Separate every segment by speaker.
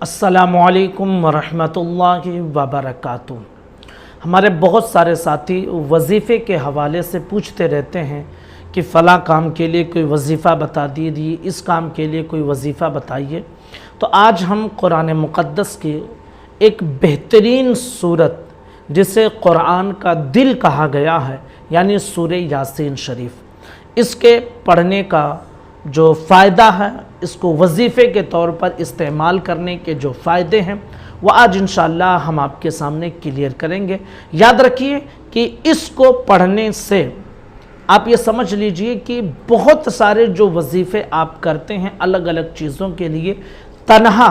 Speaker 1: अस्सलामुअलैकुम वरहमतुल्लाहि वबरकातुहू। हमारे बहुत सारे साथी वजीफ़े के हवाले से पूछते रहते हैं कि फ़लाँ काम के लिए कोई वजीफ़ा बता दीजिए, इस काम के लिए कोई वजीफ़ा बताइए। तो आज हम कुरान मुक़द्दस की एक बेहतरीन सूरत जिसे कुरान का दिल कहा गया है, यानी सूरह यासीन शरीफ, इसके पढ़ने का जो फ़ायदा है, इसको वजीफ़े के तौर पर इस्तेमाल करने के जो फ़ायदे हैं वह आज इंशाअल्लाह हम आपके सामने क्लियर करेंगे। याद रखिए कि इसको पढ़ने से आप ये समझ लीजिए कि बहुत सारे जो वजीफ़े आप करते हैं अलग अलग चीज़ों के लिए, तन्हा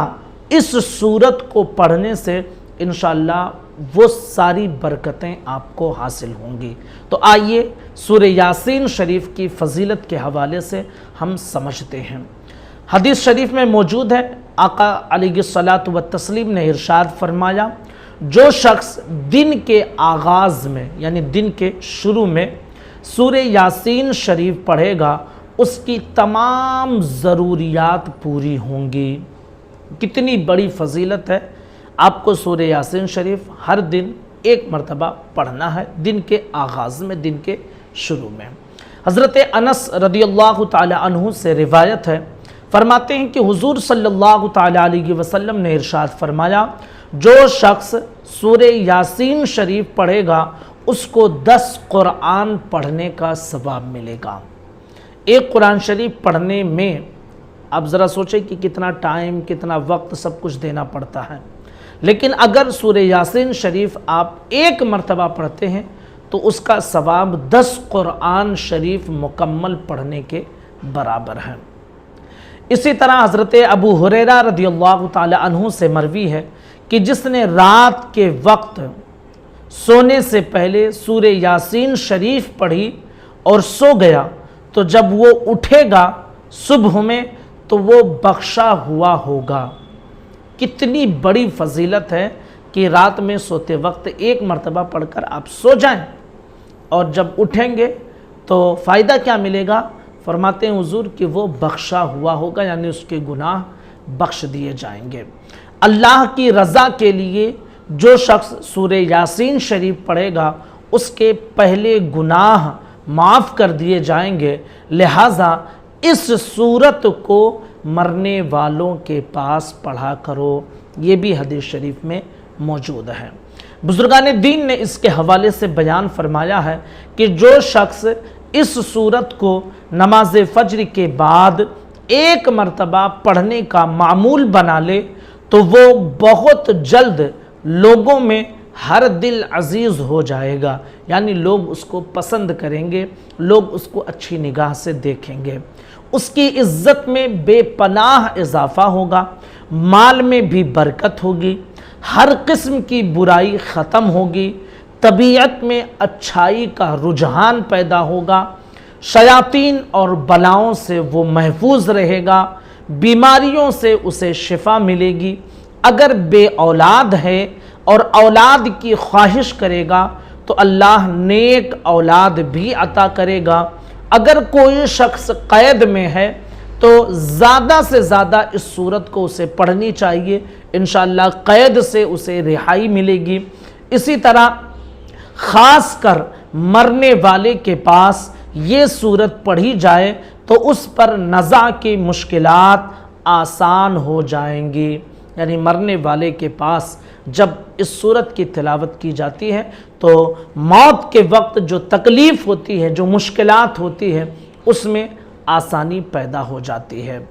Speaker 1: इस सूरत को पढ़ने से इंशाअल्लाह वो सारी बरकतें आपको हासिल होंगी। तो आइए सूरह यासीन शरीफ की फ़जीलत के हवाले से हम समझते हैं। हदीस शरीफ में मौजूद है, आका अलैहिस्सलातु व तस्लीम ने इरशाद फरमाया, जो शख्स दिन के आगाज़ में यानी दिन के शुरू में सूरह यासीन शरीफ पढ़ेगा उसकी तमाम ज़रूरियात पूरी होंगी। कितनी बड़ी फ़जीलत है। आपको सूरह यासीन शरीफ हर दिन एक मरतबा पढ़ना है, दिन के आगाज़ में, दिन के शुरू में। हज़रत अनस रदियल्लाहु ताला अन्हु से रिवायत है, फरमाते हैं कि हुज़ूर सल्लल्लाहु ताला अलैहि वसल्लम ने इरशाद फरमाया, जो शख्स सूरह यासीन शरीफ पढ़ेगा उसको 10 कुरान पढ़ने का सवाब मिलेगा। एक कुरान शरीफ पढ़ने में आप ज़रा सोचें कि कितना टाइम, कितना वक्त, सब कुछ देना पड़ता है। लेकिन अगर सूरह यासीन शरीफ आप एक मरतबा पढ़ते हैं तो उसका सवाब 10 कुरान शरीफ मुकम्मल पढ़ने के बराबर है। इसी तरह हज़रत अबू हुरैरा रदियल्लाहु ताला अन्हु से मरवी है कि जिसने रात के वक्त सोने से पहले सूरह यासीन शरीफ पढ़ी और सो गया तो जब वो उठेगा सुबह में तो वो बख्शा हुआ होगा। कितनी बड़ी फजीलत है कि रात में सोते वक्त एक मरतबा पढ़कर आप सो जाएं और जब उठेंगे तो फ़ायदा क्या मिलेगा? फरमाते हैं हुजूर कि वो बख्शा हुआ होगा, यानी उसके गुनाह बख्श दिए जाएंगे। अल्लाह की रज़ा के लिए जो शख्स सूरह यासीन शरीफ पढ़ेगा उसके पहले गुनाह माफ़ कर दिए जाएंगे। लिहाजा इस सूरत को मरने वालों के पास पढ़ा करो, ये भी हदीस शरीफ में मौजूद है। बुजुर्गान दीन ने इसके हवाले से बयान फरमाया है कि जो शख्स इस सूरत को नमाज फज्र के बाद एक मरतबा पढ़ने का मामूल बना ले तो वो बहुत जल्द लोगों में हर दिल अजीज़ हो जाएगा, यानी लोग उसको पसंद करेंगे, लोग उसको अच्छी निगाह से देखेंगे, उसकी इज़्ज़त में बेपनाह इजाफ़ा होगा, माल में भी बरकत होगी, हर किस्म की बुराई ख़त्म होगी, तबीयत में अच्छाई का रुझान पैदा होगा, शयातीन और बलाओं से वो महफूज रहेगा, बीमारियों से उसे शिफा मिलेगी। अगर बे औलाद है और औलाद की ख्वाहिश करेगा तो अल्लाह नेक औलाद भी अता करेगा। अगर कोई शख्स कैद में है तो ज़्यादा से ज़्यादा इस सूरत को उसे पढ़नी चाहिए, इंशाअल्लाह कैद से उसे रिहाई मिलेगी। इसी तरह ख़ास कर मरने वाले के पास ये सूरत पढ़ी जाए तो उस पर नज़ा की मुश्किलात आसान हो जाएंगी। यानी मरने वाले के पास जब इस सूरत की तिलावत की जाती है तो मौत के वक्त जो तकलीफ़ होती है, जो मुश्किलात होती है, उसमें आसानी पैदा हो जाती है।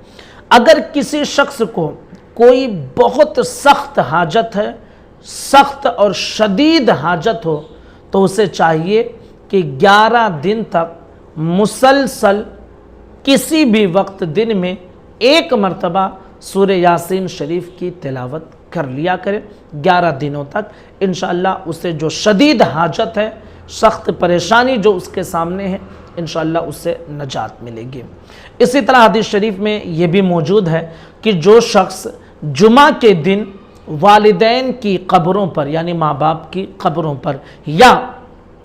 Speaker 1: अगर किसी शख्स को कोई बहुत सख्त हाजत है, सख्त और शदीद हाजत हो, तो उसे चाहिए कि 11 दिन तक मुसलसल किसी भी वक्त दिन में एक मरतबा सूरह यासीन शरीफ की तिलावत कर लिया करें 11 दिनों तक। इंशाअल्लाह उसे जो शदीद हाजत है, सख्त परेशानी जो उसके सामने है, इंशाअल्लाह उससे नजात मिलेगी। इसी तरह हदीस शरीफ में ये भी मौजूद है कि जो शख्स जुमा के दिन वालिदैन की कब्रों पर, यानी माँ बाप की कब्रों पर, या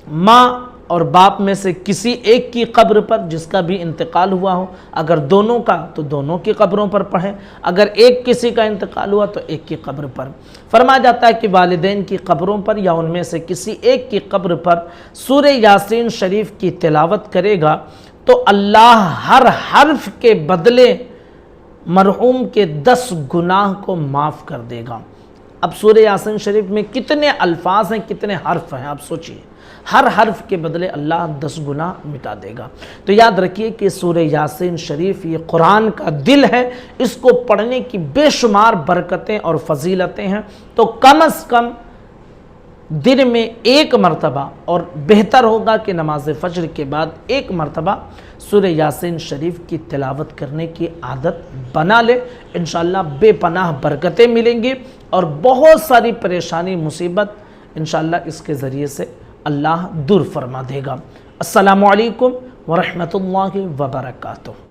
Speaker 1: माँ اور باپ میں سے کسی ایک کی قبر پر جس کا بھی انتقال ہوا ہو، اگر دونوں کا تو دونوں کی قبروں پر پڑھیں، اگر ایک کسی کا انتقال ہوا تو ایک کی قبر پر۔ فرمایا جاتا ہے کہ والدین کی قبروں پر یا ان میں سے کسی ایک کی قبر پر سورہ یاسین شریف کی تلاوت کرے گا تو اللہ ہر حرف کے بدلے مرحوم کے 10 گناہ کو معاف کر دے گا۔ اب سورہ یاسین شریف میں کتنے الفاظ ہیں، کتنے حرف ہیں، آپ سوچئے، ہر حرف کے بدلے اللہ 10 گناہ مٹا دے گا۔ تو یاد رکھیے کہ سورہ یاسین شریف یہ قرآن کا دل ہے، اس کو پڑھنے کی بے شمار برکتیں اور فضیلتیں ہیں، تو کم از کم دن میں ایک مرتبہ، اور بہتر ہوگا کہ نماز فجر کے بعد ایک مرتبہ سورہ یاسین شریف کی تلاوت کرنے کی عادت بنا لے، انشاءاللہ بے پناہ برکتیں ملیں گی اور بہت ساری پریشانی مصیبت انشاءاللہ اس کے ذریعے سے اللہ دور فرما دے گا۔ السلام علیکم ورحمۃ اللہ وبرکاتہ۔